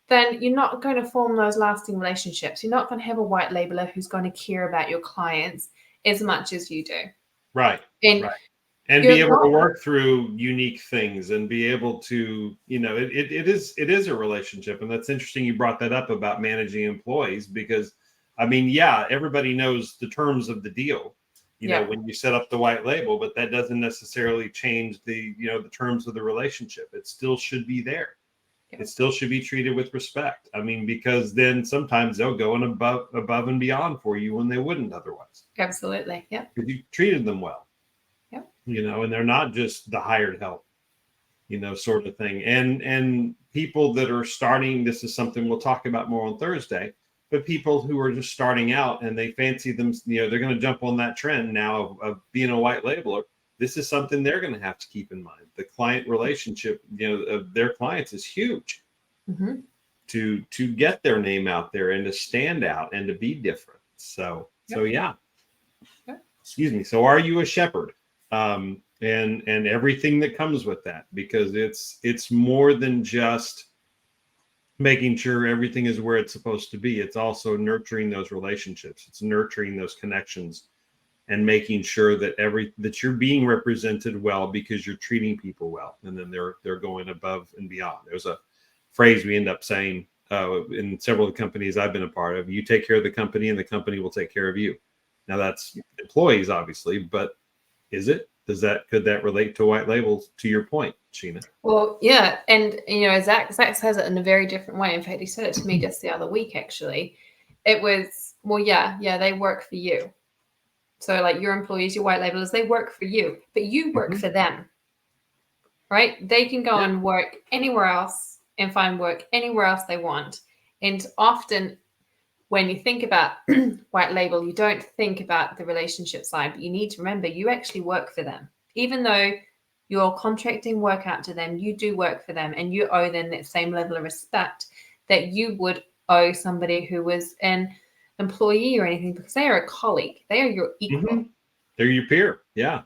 then you're not going to form those lasting relationships. You're not going to have a white labeler who's going to care about your clients as much as you do. Right. And right. And be able to work through unique things and be able to, it is a relationship. And that's interesting. You brought that up about managing employees because, I mean, yeah, everybody knows the terms of the deal, when you set up the white label, but that doesn't necessarily change the terms of the relationship. It still should be there. Yeah. It still should be treated with respect. I mean, because then sometimes they'll go above and beyond for you when they wouldn't otherwise. Absolutely. Yeah. Because you treated them well. And they're not just the hired help, sort of thing. And people that are starting, this is something we'll talk about more on Thursday, but people who are just starting out and they fancy them, they're going to jump on that trend now of being a white labeler. This is something they're going to have to keep in mind. The client relationship, of their clients is huge to get their name out there and to stand out and to be different. So yeah. Excuse me. So are you a shepherd? And everything that comes with that, because it's more than just making sure everything is where it's supposed to be. It's also nurturing those relationships. It's nurturing those connections and making sure that that you're being represented well because you're treating people well. And then they're going above and beyond. There's a phrase we end up saying in several of the companies I've been a part of: you take care of the company and the company will take care of you. Now that's employees, obviously, but is it? Could that relate to white labels, to your point, Sheena? Well, yeah. And, Zach says it in a very different way. In fact, he said it to me just the other week, actually. It was, well, yeah, they work for you. So like your employees, your white labelers, they work for you, but you work for them, right? They can go and work anywhere else and find work anywhere else they want. And often when you think about white label, you don't think about the relationship side, but you need to remember you actually work for them. Even though you're contracting work out to them, you do work for them and you owe them that same level of respect that you would owe somebody who was an employee or anything, because they are a colleague. They are your equal. They're your peer. Yeah.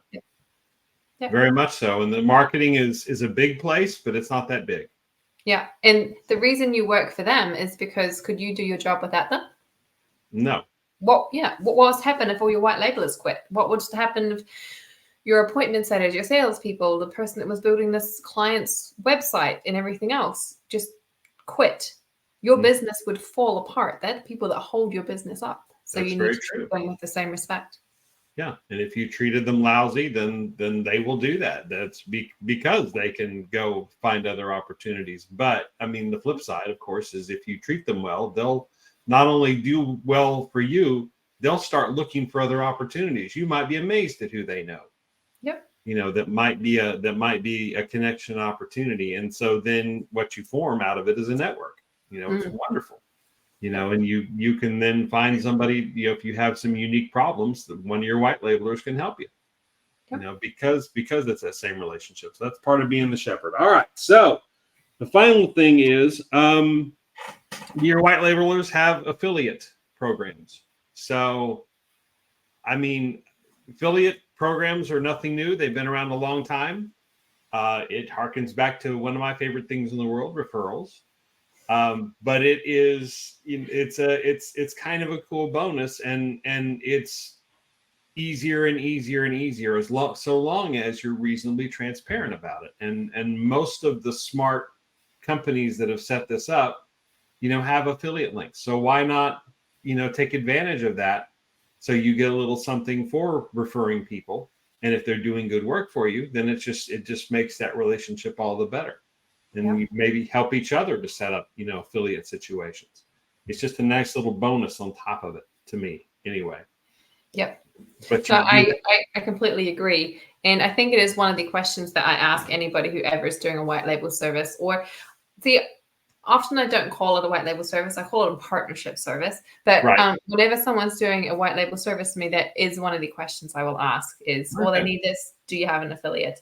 Very much so. And the marketing is a big place, but it's not that big. Yeah. And the reason you work for them is because could you do your job without them? No. What was happen if all your white labelers quit? What would happen if your appointment setters, your salespeople, the person that was building this client's website and everything else just quit? Your business would fall apart. They're the people that hold your business up. So you need to treat them with the same respect. Yeah. And if you treated them lousy, then they will do that. That's because they can go find other opportunities. But I mean, the flip side, of course, is if you treat them well, they'll not only do well for you, they'll start looking for other opportunities. You might be amazed at who they know. Yep. That might be a connection opportunity. And so then what you form out of it is a network. It's wonderful. And you can then find somebody, if you have some unique problems, that one of your white labelers can help you. Because it's that same relationship. So that's part of being the shepherd. All right. So the final thing is your white labelers have affiliate programs. So, I mean, affiliate programs are nothing new. They've been around a long time. It harkens back to one of my favorite things in the world, referrals. But it's kind of a cool bonus, and it's easier and easier and easier so long as you're reasonably transparent about it. And most of the smart companies that have set this up, have affiliate links. So why not, take advantage of that? So you get a little something for referring people. And if they're doing good work for you, then it just makes that relationship all the better. And you maybe help each other to set up, affiliate situations. It's just a nice little bonus on top of it, to me. anyway. Yep. But No, you do. I completely agree. And I think it is one of the questions that I ask anybody who ever is doing a white label service. Or see, often I don't call it a white label service. I call it a partnership service. But Right. whenever someone's doing a white label service to me, that is one of the questions I will ask is, well, they need this. Do you have an affiliate?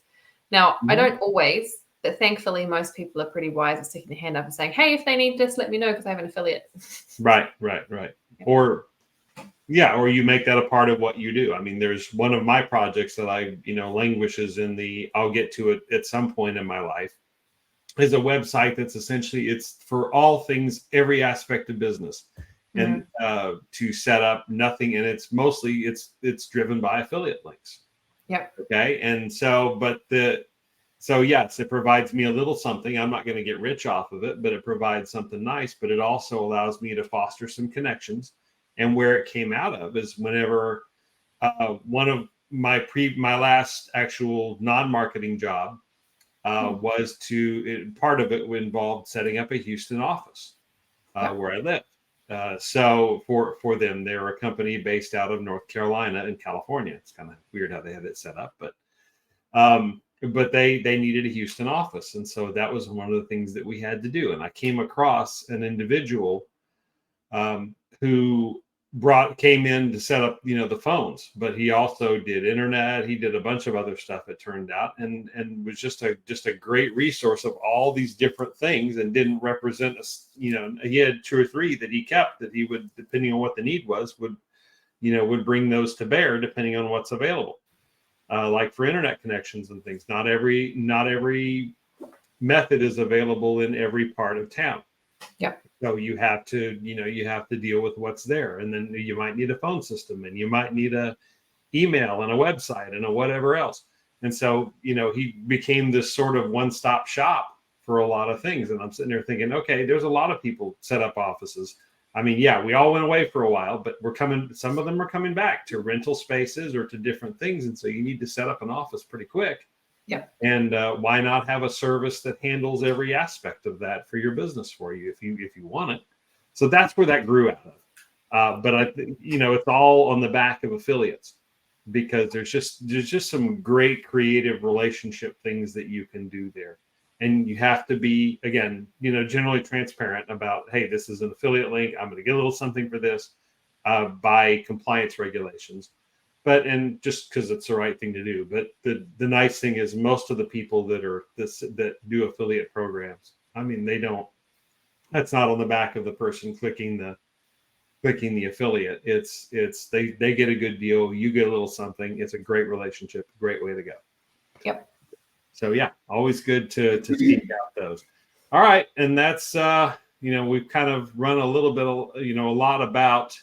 Now, I don't always, but thankfully most people are pretty wise at sticking their hand up and saying, hey, if they need this, let me know because I have an affiliate. Right. Or or you make that a part of what you do. I mean, there's one of my projects that languishes in the, I'll get to it at some point in my life, is a website that's essentially, it's for all things, every aspect of business, and to set up nothing. And it's mostly, it's driven by affiliate links. Yep. Okay. And so, so yes, it provides me a little something. I'm not going to get rich off of it, but it provides something nice. But it also allows me to foster some connections. And where it came out of is whenever one of my last actual non-marketing job was part of it involved setting up a Houston office where I live. So for them, they're a company based out of North Carolina and California. It's kind of weird how they have it set up, but they needed a Houston office. And so that was one of the things that we had to do. And I came across an individual who came in to set up, the phones, but he also did internet. He did a bunch of other stuff, it turned out, and was just a great resource of all these different things, and didn't represent us. He had 2 or 3 that he kept that he would, depending on what the need was, would bring those to bear depending on what's available. Like for internet connections and things, not every method is available in every part of town. Yep. So you have to deal with what's there. And then you might need a phone system, and you might need a email and a website and a whatever else. And so, he became this sort of one-stop shop for a lot of things. And I'm sitting there thinking, okay, there's a lot of people set up offices. I mean, yeah, we all went away for a while, but some of them are coming back to rental spaces or to different things. And so you need to set up an office pretty quick. Yeah. And why not have a service that handles every aspect of that for your business for you if you want it? So that's where that grew out of. But I think it's all on the back of affiliates, because there's just some great creative relationship things that you can do there. And you have to be, again, generally transparent about, hey, this is an affiliate link. I'm going to get a little something for this by compliance regulations. And just because it's the right thing to do. But the nice thing is most of the people that do affiliate programs, I mean, that's not on the back of the person clicking the affiliate. It's they get a good deal. You get a little something. It's a great relationship, great way to go. Yep. So yeah, always good to seek out those. All right. And that's, we've kind of run a little bit, a lot about,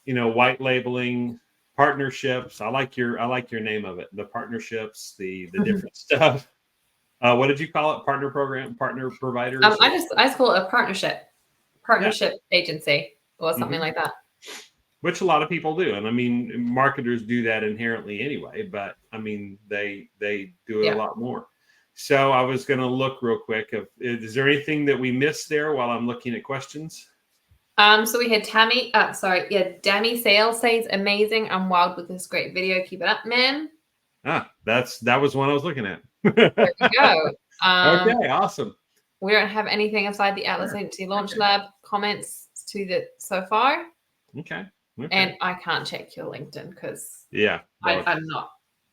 white labeling, partnerships. I like your name of it. The partnerships, the different stuff. What did you call it? Partner program, partner providers? I just call it a partnership agency or something like that. Which a lot of people do. And I mean, marketers do that inherently anyway, but I mean, they do it a lot more. So I was going to look real quick. Is there anything that we missed there while I'm looking at questions? So we had Dammy Sales says, amazing. I'm wild with this great video. Keep it up, man. That was one I was looking at. There we go. Okay, awesome. We don't have anything aside the Atlas Agency Launch Lab comments so far. Okay. And I can't check your LinkedIn because I'm not.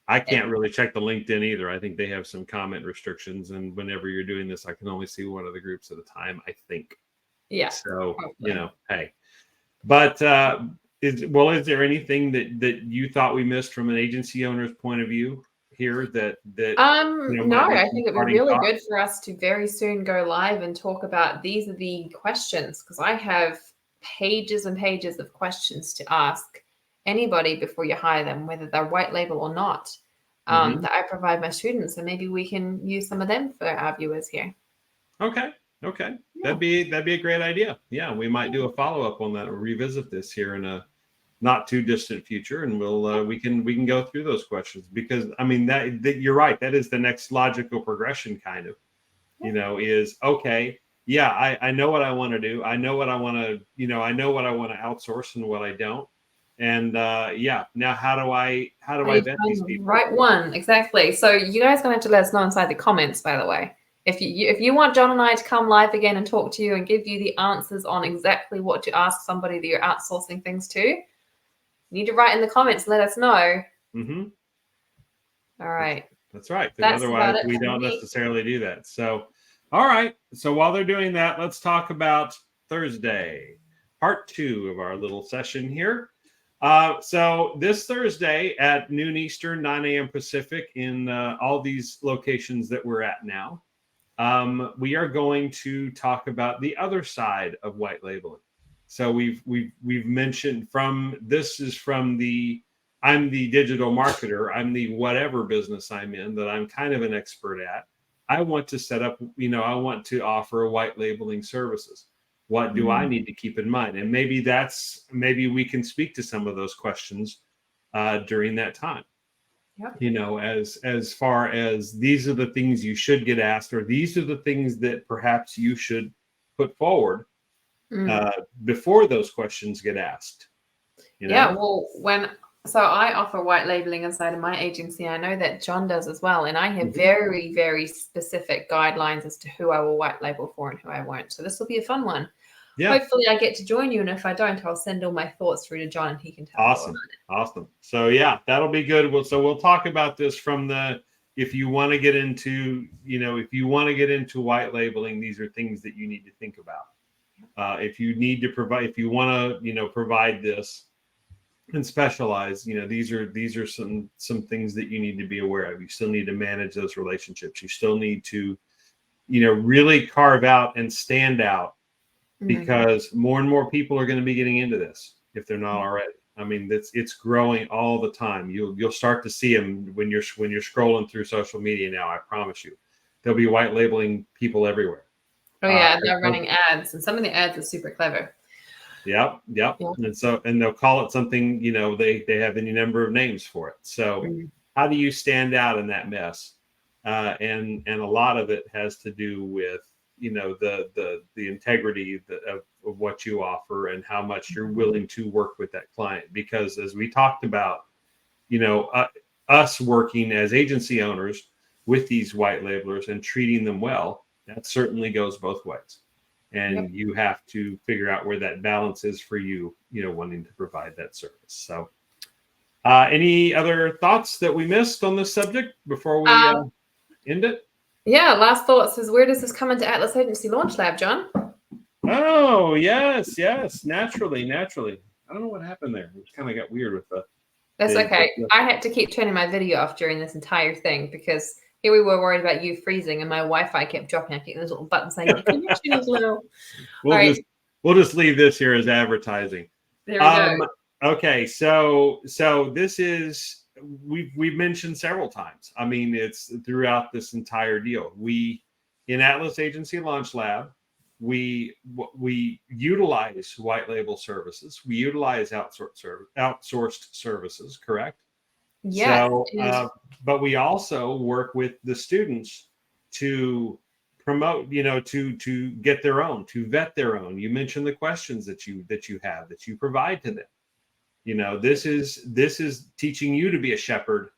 I can't really check the LinkedIn either. I think they have some comment restrictions, and whenever you're doing this, I can only see one of the groups at a time, I think. Yeah. So probably. Hey, but is there anything that you thought we missed from an agency owner's point of view here that no, I think it would be really good for us to very soon go live and talk about these are the questions, because I have pages and pages of questions to ask anybody before you hire them, whether they're white label or not, that I provide my students, and maybe we can use some of them for our viewers here. Okay. Yeah. That'd be a great idea. Yeah, we might do a follow-up on that or revisit this here in a not too distant future, and we can go through those questions, because I mean that you're right. That is the next logical progression, kind of, is okay. yeah, I know what I want to do. I know what I want to, I know what I want to outsource and what I don't. And yeah, now how do How do I you vet find these the people? right one? Exactly. So you guys are going to have to let us know inside the comments, by the way. If you want John and I to come live again and talk to you and give you the answers on exactly what to ask somebody that you're outsourcing things to, you need to write in the comments. Let us know. Mm-hmm. All right. That's right, because That's otherwise about it we for don't me. necessarily do that. So, all right. So while they're doing that, let's talk about Thursday, part 2 of our little session here. So this Thursday at noon Eastern, 9 a.m. Pacific, in all these locations that we're at now, we are going to talk about the other side of white labeling. So we've mentioned this is from the I'm the digital marketer, I'm the whatever business I'm in that I'm kind of an expert at. I want to set up, I want to offer white labeling services. What do I need to keep in mind? And maybe we can speak to some of those questions during that time. Yep. As far as these are the things you should get asked, or these are the things that perhaps you should put forward before those questions get asked. Yeah, well, so I offer white labeling inside of my agency. I know that John does as well. And I have very, very specific guidelines as to who I will white label for and who I won't. So this will be a fun one. Yeah. Hopefully I get to join you. And if I don't, I'll send all my thoughts through to John and he can tell me all about it. Awesome. So yeah, that'll be good. We'll talk about this from if you want to get into, white labeling, these are things that you need to think about. If you need to provide, if you want to, provide this and specialize, these are some things that you need to be aware of. You still need to manage those relationships. You still need to, really carve out and stand out, because more and more people are going to be getting into this if they're not already. I mean, it's growing all the time. You'll start to see them when you're scrolling through social media now. I promise you, there'll be white labeling people everywhere. Oh yeah, they're running ads, and some of the ads are super clever. Yep. And they'll call it something. They have any number of names for it. So how do you stand out in that mess? And a lot of it has to do with the integrity of what you offer and how much you're willing to work with that client. Because as we talked about, us working as agency owners with these white labelers and treating them well, that certainly goes both ways. And you have to figure out where that balance is for you, wanting to provide that service. So any other thoughts that we missed on this subject before we end it? Yeah, last thoughts is, where does this come into Atlas Agency Launch Lab, John? Oh, yes. Naturally. I don't know what happened there. It kind of got weird with the... That's okay. I had to keep turning my video off during this entire thing because here we were worried about you freezing and my Wi-Fi kept dropping. I keep those little buttons saying the connection is low. We'll just leave this here as advertising. There we go. Okay, so this is, we've mentioned several times. I mean, it's throughout this entire deal. We in Atlas Agency Launch Lab, we utilize white label services. We utilize outsourced services, correct? Yes. So, but we also work with the students to promote, to get their own, to vet their own. You mentioned the questions that you have, that you provide to them. This is teaching you to be a shepherd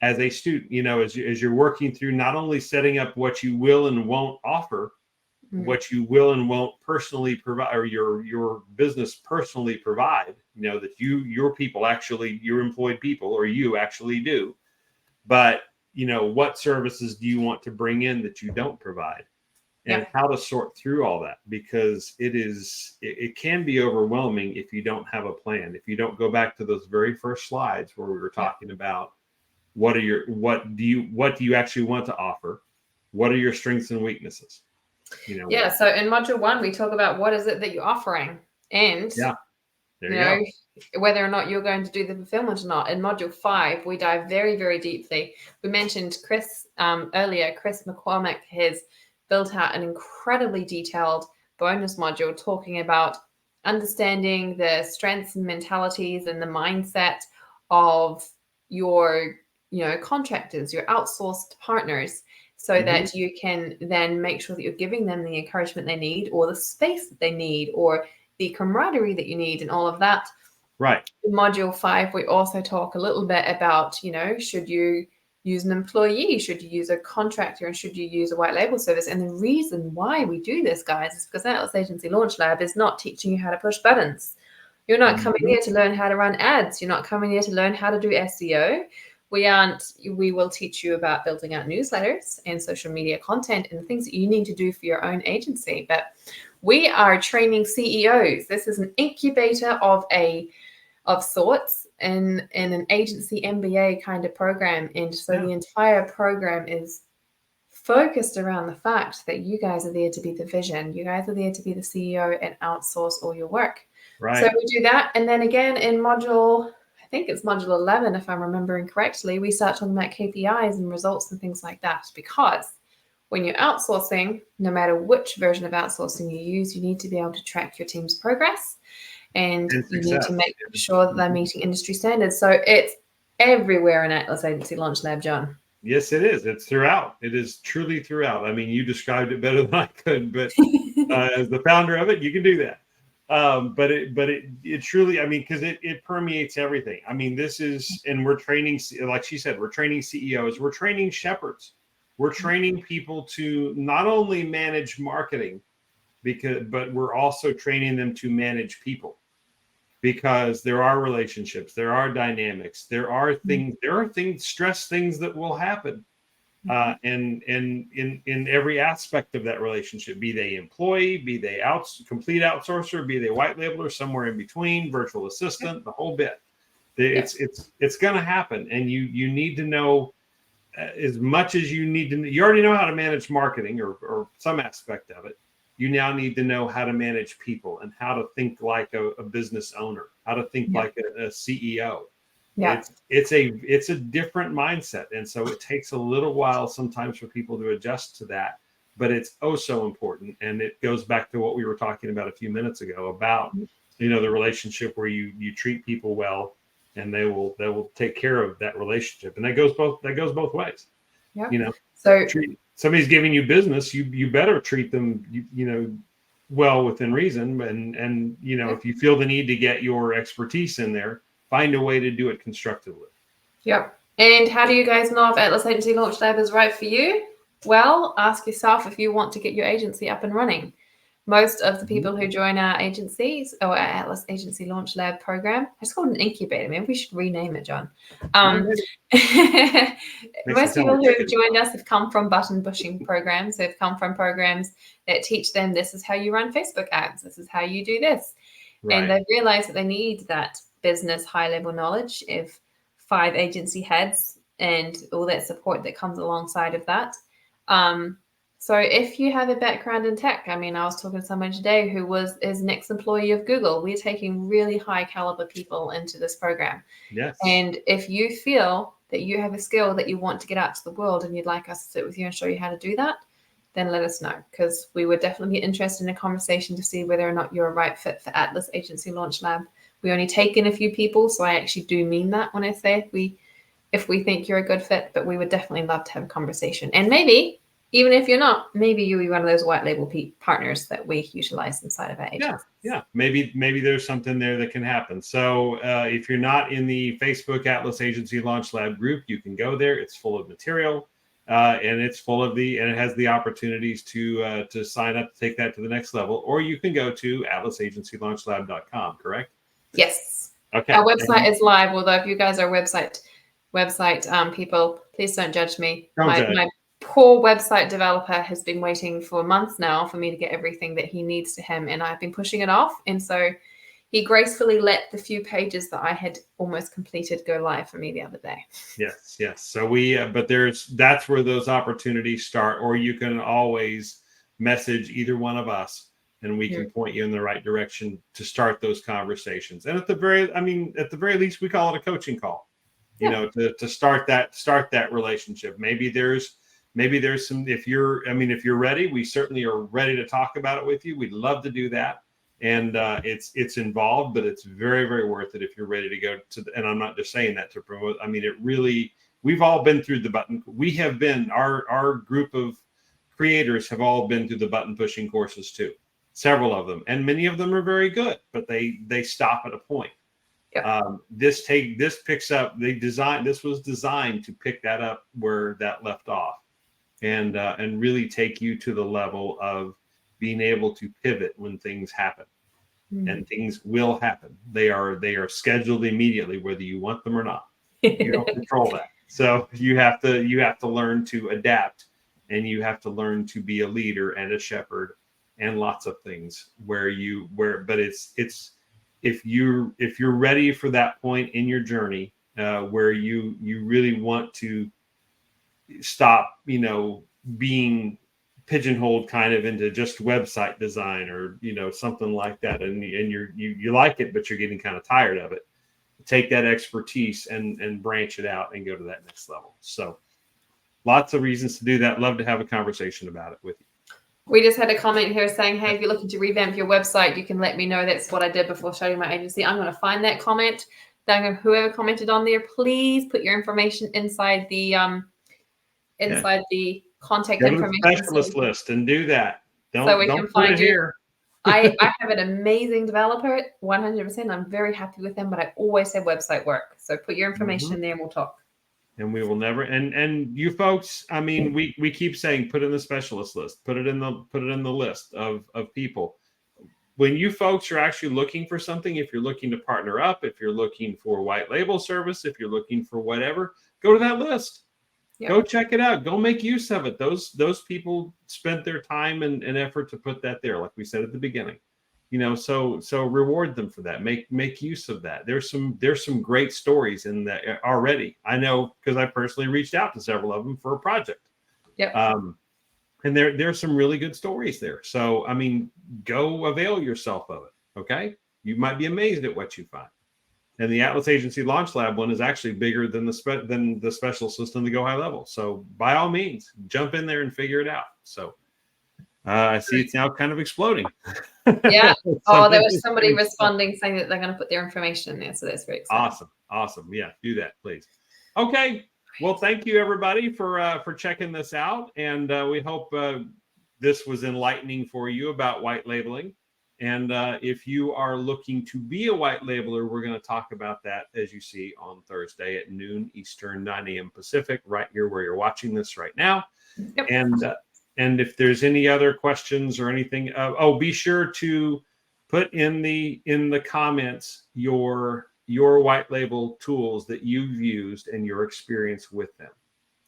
as a student, as you're working through not only setting up what you will and won't offer, what you will and won't personally provide, or your business personally provide, that your people actually, your employed people, or you actually do. But, what services do you want to bring in that you don't provide? And how to sort through all that, because it can be overwhelming if you don't have a plan. If you don't go back to those very first slides where we were talking about what do you actually want to offer? What are your strengths and weaknesses? So in module 1, we talk about what is it that you're offering, and whether or not you're going to do the fulfillment or not. In module 5, we dive very, very deeply. We mentioned Chris earlier. Chris McCormick has built out an incredibly detailed bonus module talking about understanding the strengths and mentalities and the mindset of your contractors, your outsourced partners, so that you can then make sure that you're giving them the encouragement they need, or the space that they need, or the camaraderie that you need, and all of that. Right. In Module 5, we also talk a little bit about, should you use an employee, should you use a contractor, and should you use a white label service? And the reason why we do this, guys, is because Atlas Agency Launch Lab is not teaching you how to push buttons. You're not coming here to learn how to run ads. You're not coming here to learn how to do SEO. We will teach you about building out newsletters and social media content and the things that you need to do for your own agency. But we are training CEOs. This is an incubator of sorts in an agency MBA kind of program. And so the entire program is focused around the fact that you guys are there to be the vision. You guys are there to be the CEO and outsource all your work. Right. So we do that. And then again in module 11, if I'm remembering correctly, we start talking about KPIs and results and things like that, because when you're outsourcing, no matter which version of outsourcing you use, you need to be able to track your team's progress, and you need to make sure that they're meeting industry standards. So it's everywhere in Atlas Agency Launch Lab, John. Yes, it is. It's throughout. It is truly throughout. I mean, you described it better than I could, but as the founder of it, you can do that. But it truly, I mean, because it permeates everything. I mean, this is, and we're training, like she said, we're training CEOs, we're training shepherds, we're training people to not only manage marketing, but we're also training them to manage people, because there are relationships, there are dynamics, there are things, stress things that will happen. And in every aspect of that relationship, be they employee, be they complete outsourcer, be they white labeler, somewhere in between, virtual assistant, the whole bit. It's going to happen, and you need to know as much as you need to. You already know how to manage marketing or some aspect of it. You now need to know how to manage people and how to think like a business owner, how to think like a CEO. Yeah. It's a different mindset. And so it takes a little while sometimes for people to adjust to that, but it's so important. And it goes back to what we were talking about a few minutes ago about, the relationship where you treat people well, and they will take care of that relationship. And that goes both ways. Yeah. So somebody's giving you business, you better treat them, well within reason. And if you feel the need to get your expertise in there, find a way to do it constructively. Yep. And how do you guys know if Atlas Agency Launch Lab is right for you? Well, ask yourself if you want to get your agency up and running. Most of the people who join our agencies or our Atlas Agency Launch Lab program, it's called an incubator. Maybe we should rename it, John. Most people who have joined us have come from button pushing programs. They've come from programs that teach them, this is how you run Facebook ads. This is how you do this. Right. And they've realized that they need that business high-level knowledge of 5 agency heads and all that support that comes alongside of that. So if you have a background in tech, I mean, I was talking to someone today who is an ex-employee of Google. We're taking really high caliber people into this program. Yes. And if you feel that you have a skill that you want to get out to the world and you'd like us to sit with you and show you how to do that, then let us know, because we would definitely be interested in a conversation to see whether or not you're a right fit for Atlas Agency Launch Lab. We only take in a few people, so I actually do mean that when I say if we think you're a good fit, but we would definitely love to have a conversation. And maybe, even if you're not, maybe you'll be one of those white label partners that we utilize inside of our agency. Yeah. Maybe there's something there that can happen. So if you're not in the Facebook Atlas Agency Launch Lab group, you can go there. It's full of material. And it's full of and it has the opportunities to sign up to take that to the next level. Or you can go to atlasagencylaunchlab.com, correct? Yes. Okay. Our website is live, although if you guys are website people, please don't judge me. My poor website developer has been waiting for months now for me to get everything that he needs to him, and I've been pushing it off. And so he gracefully let the few pages that I had almost completed go live for me the other day. Yes. So but that's where those opportunities start, or you can always message either one of us and we can point you in the right direction to start those conversations. And at the very least, we call it a coaching call, to start that relationship. Maybe there's some, if you're ready, we certainly are ready to talk about it with you. We'd love to do that. And it's involved, but it's very, very worth it if you're ready to go to. And I'm not just saying that to promote. I mean, it really we've all been through the button. We have been, our group of creators have all been through the button pushing courses too. Several of them, and many of them are very good, but they stop at a point. Yep. This picks up. This was designed to pick that up where that left off, and really take you to the level of being able to pivot when things happen. And things will happen. They are scheduled immediately, whether you want them or not. You don't control that. So you have to learn to adapt, and you have to learn to be a leader and a shepherd and lots of things but it's if you're ready for that point in your journey where you really want to stop, being pigeonholed kind of into just website design or something like that, and you like it, but you're getting kind of tired of it. Take that expertise and branch it out and go to that next level. So lots of reasons to do that. Love to have a conversation about it with you. We just had a comment here saying, hey, if you're looking to revamp your website, you can let me know. That's what I did before starting my agency. I'm going to find that comment. Then whoever commented on there, please put your information inside the the contact Go to information. the specialist list and do that. Don't can put find it you. Here. I have an amazing developer, 100%. I'm very happy with them, but I always say website work. So put your information in there and we'll talk. And we will never, and you folks, I mean, we keep saying, put in the specialist list, put it in the list of people. When you folks are actually looking for something, if you're looking to partner up, if you're looking for white label service, if you're looking for whatever, go to that list. Yep. Go check it out. Go make use of it. Those people spent their time and effort to put that there, like we said at the beginning. So reward them for that. Make use of that. There's some great stories in that already. I know, because I personally reached out to several of them for a project. Yeah. And there's some really good stories there. So I mean, go avail yourself of it. Okay, you might be amazed at what you find. And the Atlas Agency Launch Lab one is actually bigger than the specialist list in the Go High Level. So by all means, jump in there and figure it out. So I see it's now kind of exploding. Yeah. Oh, there was somebody responding saying that they're going to put their information in there. So that's very exciting. Awesome. Yeah, do that, please. Okay. Well, thank you everybody for checking this out, and we hope this was enlightening for you about white labeling. And if you are looking to be a white labeler, we're going to talk about that, as you see, on Thursday at noon Eastern, 9 a.m. Pacific, right here where you're watching this right now. Yep. And if there's any other questions or anything, be sure to put in the comments your white label tools that you've used and your experience with them.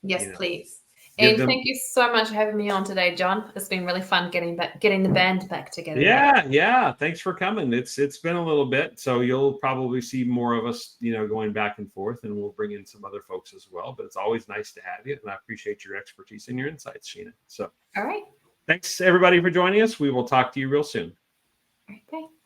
Yes, please. And thank you so much for having me on today, John. It's been really fun getting the band back together. Yeah. Thanks for coming. It's been a little bit, so you'll probably see more of us, going back and forth, and we'll bring in some other folks as well. But it's always nice to have you, and I appreciate your expertise and your insights, Sheena. So, all right. Thanks everybody for joining us. We will talk to you real soon. All right, bye.